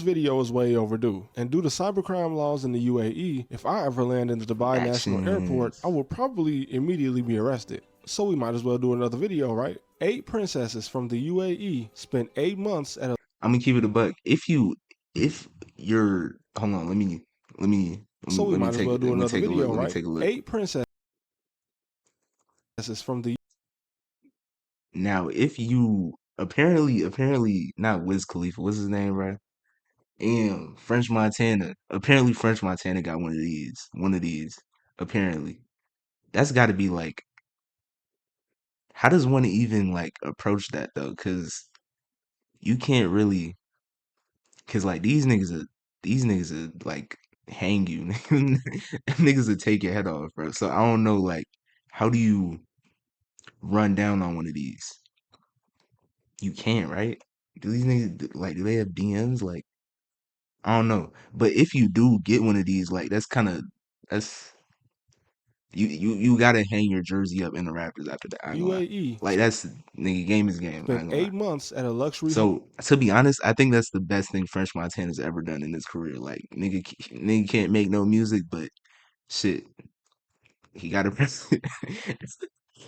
video is way overdue, and due to cybercrime laws in the UAE, if I ever land in the Dubai National Airport, I will probably immediately be arrested. So we might as well do another video, right? 8 princesses from the UAE spent 8 months at a I'm gonna keep it a buck. If you're, hold on, so we might as well do let me another take a look. video, Let me right? take a look. 8 princesses from the Now, if you apparently not Wiz Khalifa, what's his name, right? And French Montana. Apparently French Montana got one of these. One of these. Apparently. That's gotta be like, how does one even like approach that though? Cause you can't really, cause like these niggas are like hang you. Niggas will take your head off, bro. So I don't know, like, how do you run down on one of these? You can't, right? Do these niggas like, do they have DMs? Like, I don't know. But if you do get one of these, like, that's you gotta hang your jersey up in the Raptors after that. I ain't gonna lie. UAE, Like, that's, nigga, game is game. I spent ain't gonna lie. 8 months at a luxury So to be honest, I think that's the best thing French Montana's ever done in his career. Like, nigga can't make no music, but shit, he got a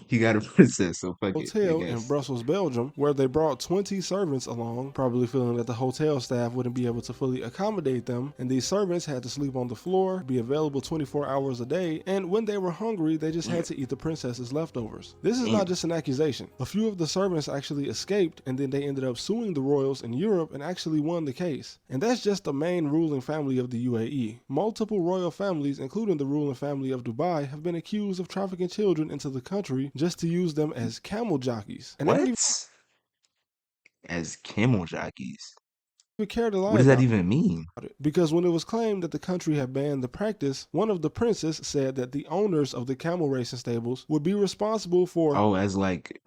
he got a princess. So fuck it, I hotel in guess. Brussels, Belgium, where they brought 20 servants along, probably feeling that the hotel staff wouldn't be able to fully accommodate them, and these servants had to sleep on the floor, be available 24 hours a day, and when they were hungry, they just had Damn, to eat the princess's leftovers. This is not damn. just an accusation. A few of the servants actually escaped, and then they ended up suing the royals in Europe and actually won the case. And that's just the main ruling family of the UAE. Multiple royal families, including the ruling family of Dubai, have been accused of trafficking children into the country just to use them as camel jockeys. And they don't even What? As camel jockeys? care to lie What does that about even mean? it. Because when it was claimed that the country had banned the practice, one of the princes said that the owners of the camel racing stables would be responsible for Oh, as like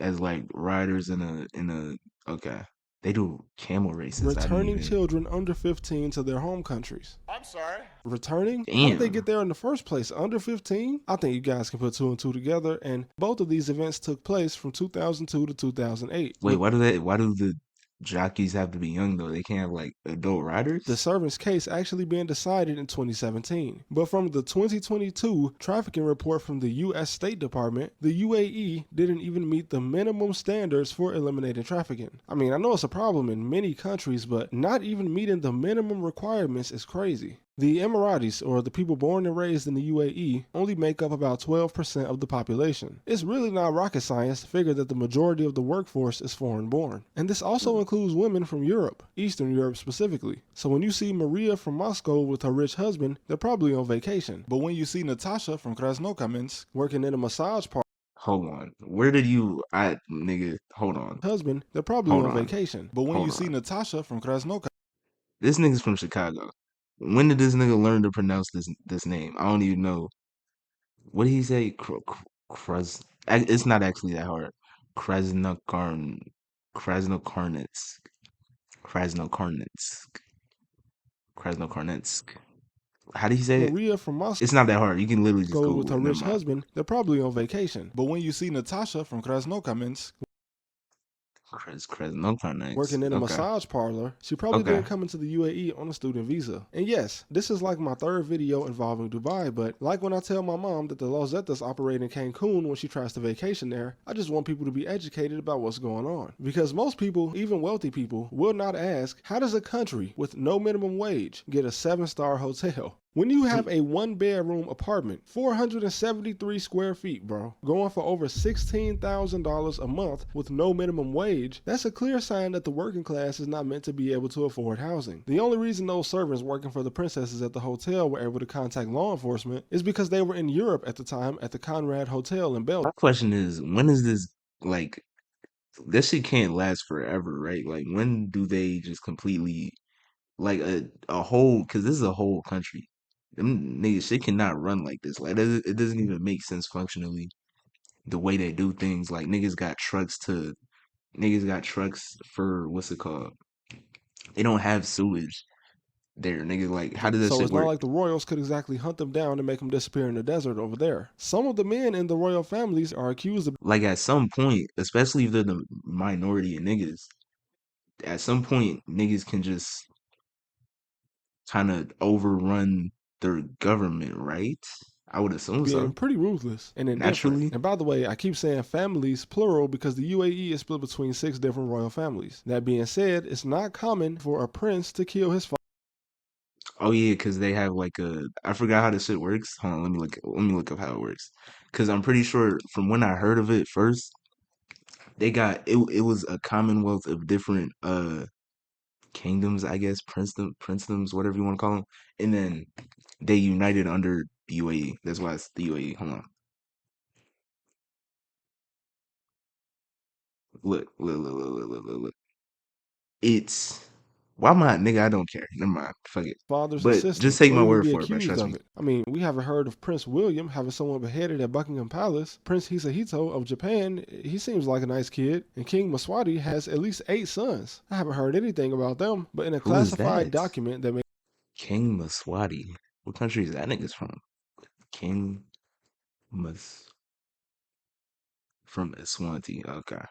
riders in a okay. They do camel races. I didn't returning even. children under 15 to their home countries. I'm sorry. Returning? How did they Damn. get there in the first place? Under 15? I think you guys can put 2 and 2 together, and both of these events took place from 2002 to 2008, Wait, with why do the jockeys have to be young though? They can't have like adult the riders? servant's case actually being decided in 2017. But from the 2022 trafficking report from the US State Department, the UAE didn't even meet the minimum standards for eliminating trafficking. I mean, I know it's a problem in many countries, but not even meeting the minimum requirements is crazy. The Emiratis, or the people born and raised in the UAE, only make up about 12% of the population. It's really not rocket science to figure that the majority of the workforce is foreign born. And this also includes women from Europe, Eastern Europe specifically. So when you see Maria from Moscow with her rich husband, they're probably on vacation. But when you see Natasha from Krasnokamensk working in a massage parlor, Hold on. Where did you I nigga hold on. husband, they're probably Hold on on. vacation. But when you Hold see on. Natasha from Krasnokamensk, This nigga's from Chicago. When did this nigga learn to pronounce this name? I don't even know. What did he say? It's not actually that hard. Krasnokarn Krasnokarnitsk. Krasnokarnitsk. Krasnokarnitsk. How do you say it? Maria from Moscow It's not that hard. You can literally just with Google her it. Never rich mind. husband, they're probably on vacation. But when you see Natasha from Krasnokamensk Krasnokarnitsk. working in a Okay. massage parlor, she probably Okay. didn't come into the UAE on a student visa. And yes, this is like my third video involving Dubai, but like when I tell my mom that the Los Zetas operate in Cancun when she tries to vacation there, I just want people to be educated about what's going on. Because most people, even wealthy people, will not ask, how does a country with no minimum wage get a 7-star hotel? When you have a 1-bedroom apartment, 473 square feet, bro, going for over $16,000 a month with no minimum wage, that's a clear sign that the working class is not meant to be able to afford housing. The only reason those servants working for the princesses at the hotel were able to contact law enforcement is because they were in Europe at the time at the Conrad Hotel in Belgium. My question is, when is this like this shit can't last forever, right? Like when do they just completely like a whole because this is a whole country. Them niggas shit cannot run like this. Like it doesn't even make sense functionally the way they do things. Like niggas got trucks for what's it called? They don't have sewage there, nigga. Like how does that So shit it's not work? like the royals could exactly hunt them down and make them disappear in the desert over there. Some of the men in the royal families are accused of Like at some point, especially if they're the minority of niggas, at some point niggas can just trying to overrun their government, right? I would assume being so. pretty ruthless and indifferent. Naturally. And by the way, I keep saying families plural because the UAE is split between 6 different royal families. That being said, it's not common for a prince to kill his Oh yeah, because they have like I forgot how this shit works. Hold on, let me look up how it works. Because I'm pretty sure from when I heard of it first, they got it was a commonwealth of different kingdoms, I guess, princedoms, whatever you want to call them. And then they united under the UAE. That's why it's the UAE. Hold on. Look. It's why am I nigga? I don't care. Never mind. Fuck it. father's But just assistants take or my even word be for it, bro. accused Trust of me. it. I mean, we haven't heard of Prince William having someone beheaded at Buckingham Palace. Prince Hisahito of Japan, he seems like a nice kid. And King Maswati has at least 8 sons. I haven't heard anything about them, but in a Who is classified that? document that made King Maswati. What country is that nigga's from? King Mas from Eswanti. Okay.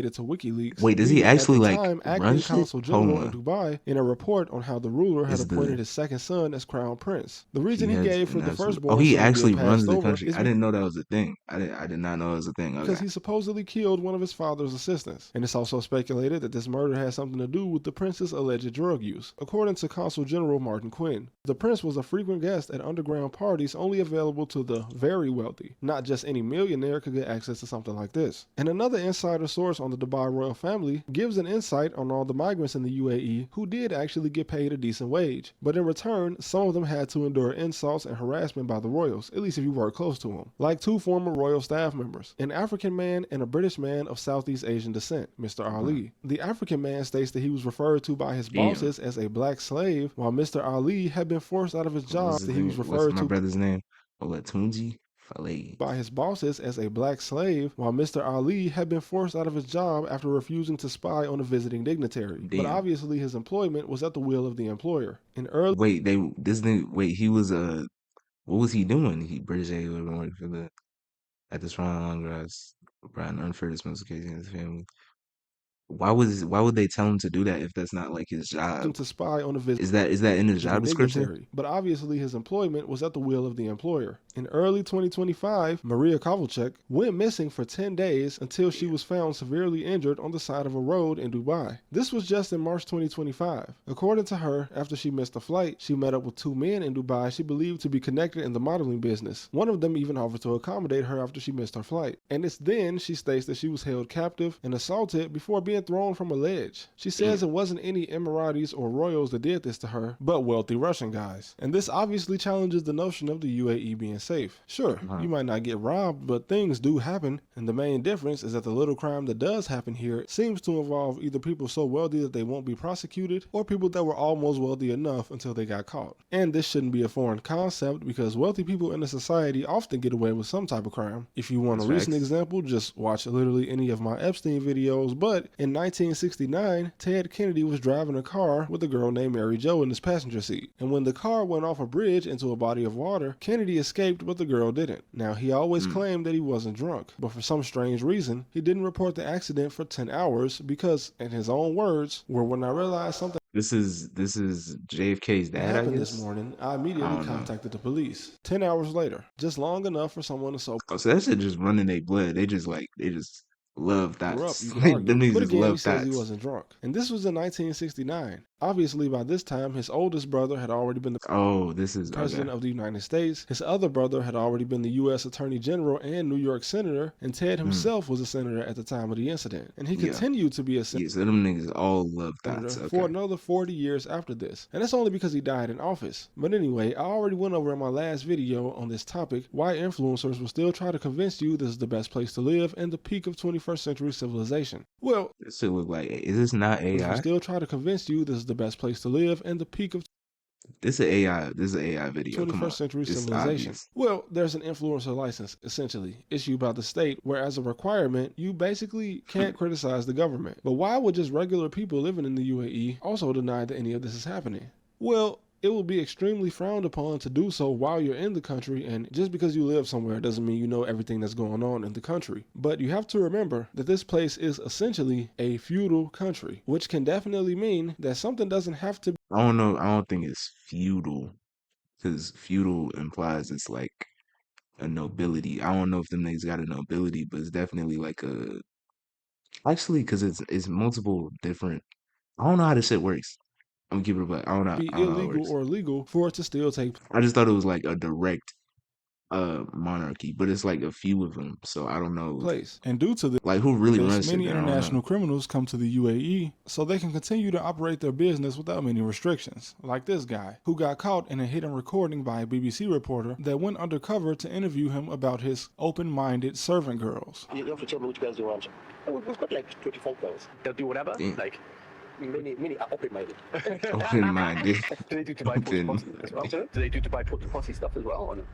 it to WikiLeaks, Wait, does he the at actually the like time run acting shit? consul Hold general in on. Dubai, in a report on how the ruler had Is the appointed his second son as crown prince. The he reason he has gave for an the absolute? Oh, firstborn he son being actually runs passed the over country. is I didn't know that was a thing. I did not know it was a thing. because Okay. he supposedly killed one of his father's assistants. And it's also speculated that this murder had something to do with the prince's alleged drug use. According to Consul General Martin Quinn, the prince was a frequent guest at underground parties only available to the very wealthy. Not just any millionaire could get access to something like this. And another insider source on the Dubai royal family gives an insight on all the migrants in the UAE who did actually get paid a decent wage. But in return, some of them had to endure insults and harassment by the royals, at least if you work close to them. Like 2 former royal staff members, an African man and a British man of Southeast Asian descent, Mr. Ali. The African man states that he was referred to by his Damn. bosses as a black slave, while Mr. Ali had been forced out of his job. What's his That he was name? What's referred my to brother's name? Olatunji Falay. by his bosses as a black slave, while Mr. Ali had been forced out of his job after refusing to spy on a visiting dignitary. But Damn. obviously his employment was at the will of the employer. In early Wait, this nigga wait, he was what was he doing? He British A would working for the at the Shrine Long Grass, Brian unfair dismissal case in his family. Why would they tell him to do that if that's not like his job? to spy on a visiting Is that in the job description? dignitary, but obviously his employment was at the will of the employer. In early 2025, Maria Kovalchuk went missing for 10 days until she was found severely injured on the side of a road in Dubai. This was just in March 2025. According to her, after she missed a flight, she met up with 2 men in Dubai she believed to be connected in the modeling business. One of them even offered to accommodate her after she missed her flight. And it's then she states that she was held captive and assaulted before being thrown from a ledge. She says it wasn't any Emiratis or royals that did this to her, but wealthy Russian guys. And this obviously challenges the notion of the UAE being safe. Sure, you might not get robbed, but things do happen, and the main difference is that the little crime that does happen here seems to involve either people so wealthy that they won't be prosecuted, or people that were almost wealthy enough until they got caught. And this shouldn't be a foreign concept because wealthy people in a society often get away with some type of crime. If you want a recent example, just watch literally any of my Epstein videos, but in 1969, Ted Kennedy was driving a car with a girl named Mary Jo in his passenger seat. And when the car went off a bridge into a body of water, Kennedy escaped, but the girl didn't. Now, he always claimed that he wasn't drunk, but for some strange reason, he didn't report the accident for 10 hours because, in his own words, when I realized something This is JFK's dad, I happened guess. this morning, I immediately contacted the police. 10 hours later, just long enough for someone to sober Oh, so that shit just running their blood. They just love up, thoughts. you could Like them argue. niggas But just again, he love says he thoughts. wasn't drunk. And this was in 1969. Obviously, by this time, his oldest brother had already been the Oh, this is President okay. of the United States. His other brother had already been the U.S. Attorney General and New York Senator, and Ted himself was a senator at the time of the incident. And he Yeah. continued to be a Yeah, so them niggas all love senator thoughts. for Okay. another 40 years after this. And that's only because he died in office. But anyway, I already went over in my last video on this topic why influencers will still try to convince you this is the best place to live and the peak of 21st century civilization. Well, This shit look like, is this not will AI? still try to convince you this is the best place to live and the peak of This is AI. This is an AI video. Come on. 21st century It's civilization. obvious. Well, there's an influencer license, essentially, issued by the state, where as a requirement, you basically can't criticize the government. But why would just regular people living in the UAE also deny that any of this is happening? Well, It will be extremely frowned upon to do so while you're in the country, and just because you live somewhere doesn't mean you know everything that's going on in the country. But you have to remember that this place is essentially a feudal country, which can definitely mean that something doesn't have to I don't know. I don't think it's feudal because feudal implies it's like a nobility. I don't know if them niggas got a nobility, but it's definitely like a actually because it's multiple different. I don't know how this shit works. I'm gonna keep it a buck. be I don't know how it illegal works. or legal for it to still take I just thought it was like a direct monarchy, but it's like a few of them. So I don't know place. And due to like who really this, runs shit many there. I don't know. international criminals come to the UAE so they can continue to operate their business without many restrictions. Like this guy, who got caught in a hidden recording by a BBC reporter that went undercover to interview him about his open-minded servant girls. You have to tell me which girls you want. Oh, we've got like 24 girls. They'll do whatever. Damn. Like, many are open-minded. Open-minded. Do they do Dubai Open. Posse as well? Do they do Dubai Posse stuff as well? Or no?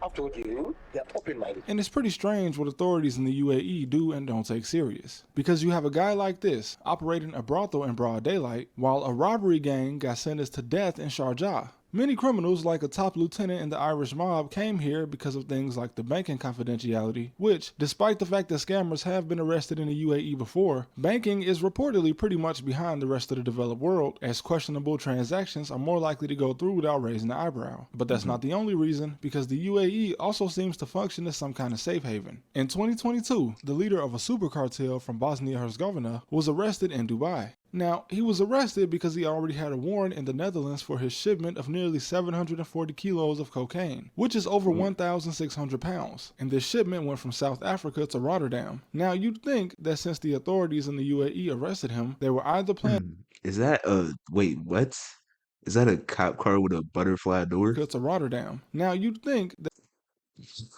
I've told you, they're open-minded. And it's pretty strange what authorities in the UAE do and don't take serious. Because you have a guy like this operating a brothel in broad daylight, while a robbery gang got sentenced to death in Sharjah. Many criminals, like a top lieutenant in the Irish mob, came here because of things like the banking confidentiality, which, despite the fact that scammers have been arrested in the UAE before, banking is reportedly pretty much behind the rest of the developed world, as questionable transactions are more likely to go through without raising the eyebrow. But that's not the only reason, because the UAE also seems to function as some kind of safe haven. In 2022, the leader of a super cartel from Bosnia-Herzegovina was arrested in Dubai. Now, he was arrested because he already had a warrant in the Netherlands for his shipment of nearly 740 kilos of cocaine, which is over 1,600 pounds. And this shipment went from South Africa to Rotterdam. Now, you'd think that since the authorities in the UAE arrested him, they were either planning Is that a wait, what? Is that a cop car with a butterfly door? to Rotterdam. Now, you'd think that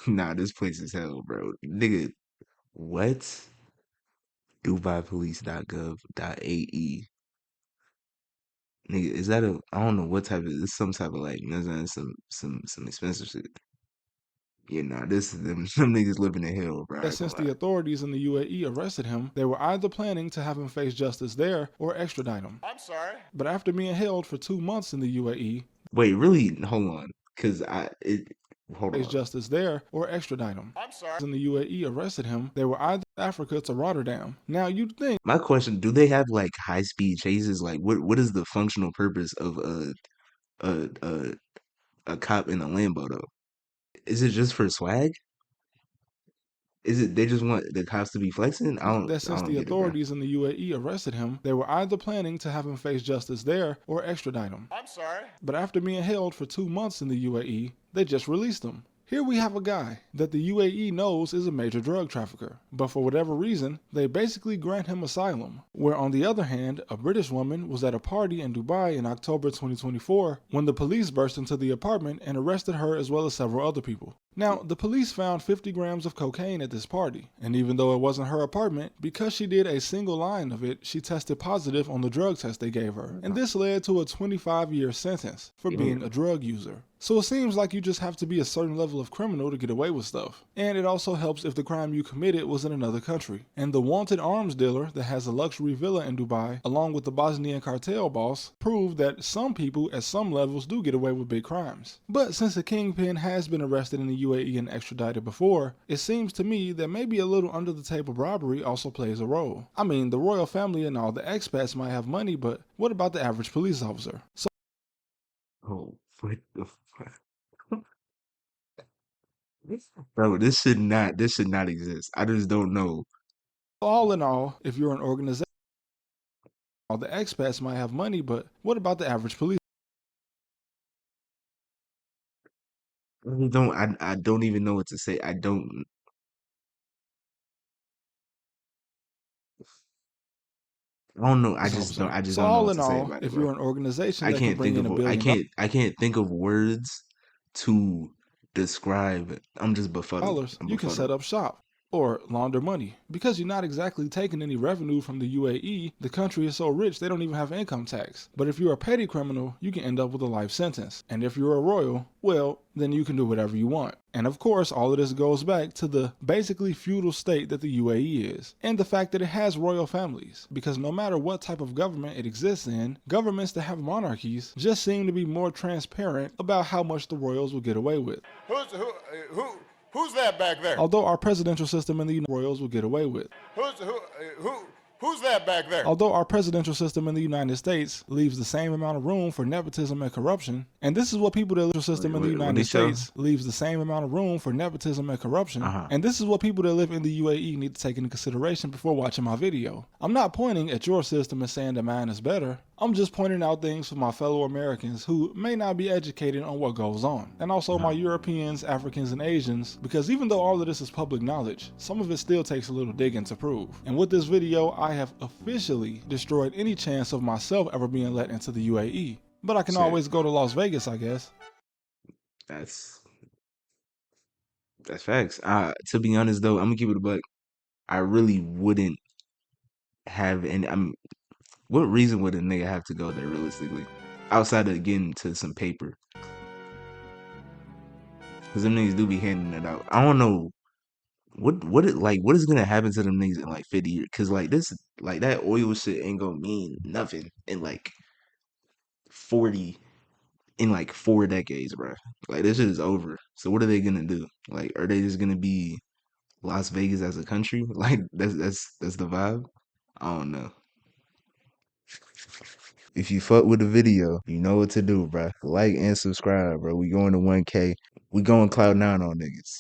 Nah, this place is hell, bro. Nigga, what? DubaiPolice.gov.ae. Nigga, is that a I don't know what type of it's some type of like some expensive shit. Yeah, nah, this is them some niggas living in hell, bro. I ain't since gonna the lie. authorities in the UAE arrested him, they were either planning to have him face justice there or extradite him. I'm sorry. But after being held for 2 months in the UAE, Wait, really? Hold on. Hold face on. justice there or extradite him. I'm sorry. In the UAE arrested him, they were either Africa to Rotterdam. Now you'd think My question, do they have like high speed chases? Like what is the functional purpose of a a a cop in a Lambo though? Is it just for swag? Is it they just want the cops to be flexing? that I since don't the get it, bro. authorities in the UAE arrested him, they were either planning to have him face justice there or extradite him. I'm sorry. But after being held for 2 months in the UAE, they just released him. Here we have a guy that the UAE knows is a major drug trafficker, but for whatever reason, they basically grant him asylum. Where on the other hand, a British woman was at a party in Dubai in October 2024 when the police burst into the apartment and arrested her as well as several other people. Now, the police found 50 grams of cocaine at this party, and even though it wasn't her apartment, because she did a single line of it, she tested positive on the drug test they gave her, and this led to a 25-year sentence for being a drug user. So it seems like you just have to be a certain level of criminal to get away with stuff. And it also helps if the crime you committed was in another country. And the wanted arms dealer that has a luxury villa in Dubai, along with the Bosnian cartel boss, proved that some people at some levels do get away with big crimes. But since the kingpin has been arrested in the UAE and extradited before, it seems to me that maybe a little under the table robbery also plays a role. I mean, the royal family and all the expats might have money, but what about the average police officer? So Oh, what the fuck? Bro, this should not exist. I just don't know. all in all, if you're an organization, all the expats might have money, but what about the average police? I don't even know what to say. I don't know. Officer. I just So don't know all what in to say all, about it, if bro. you're an organization I that can can't bring think in of $1 billion I can't think of words to describe. I'm just befuddled. I'm you can set befuddled. up shop. or launder money. Because you're not exactly taking any revenue from the UAE, the country is so rich they don't even have income tax. But if you're a petty criminal, you can end up with a life sentence. And if you're a royal, well, then you can do whatever you want. And of course, all of this goes back to the basically feudal state that the UAE is, and the fact that it has royal families. Because no matter what type of government it exists in, governments that have monarchies just seem to be more transparent about how much the royals will get away with. Who's that back there? Although our presidential system in the Royals will get away with. Who's that back there? Although our presidential system in the United States leaves the same amount of room for nepotism and corruption, and this is what people that live system in the United States leaves the same amount of room for nepotism and corruption, and this is what people that live in the UAE need to take into consideration before watching my video. I'm not pointing at your system and saying that mine is better. I'm just pointing out things for my fellow Americans who may not be educated on what goes on, and also my Europeans, Africans, and Asians, because even though all of this is public knowledge, some of it still takes a little digging to prove. And with this video, I have officially destroyed any chance of myself ever being let into the UAE. But I can always go to Las Vegas, I guess. That's facts. To be honest though, I'm gonna keep it a buck. I really wouldn't have any. What reason would a nigga have to go there realistically, outside of getting to some paper? Cause them niggas do be handing it out. I don't know what is gonna happen to them niggas in like 50 years? Cause like that oil shit ain't gonna mean nothing in like 40 in like 4 decades, bro. Like this shit is over. So what are they gonna do? Like, are they just gonna be Las Vegas as a country? Like that's the vibe. I don't know. If you fuck with the video, you know what to do, bro. Like and subscribe, bro. We going to 1K. We going Cloud9 on niggas.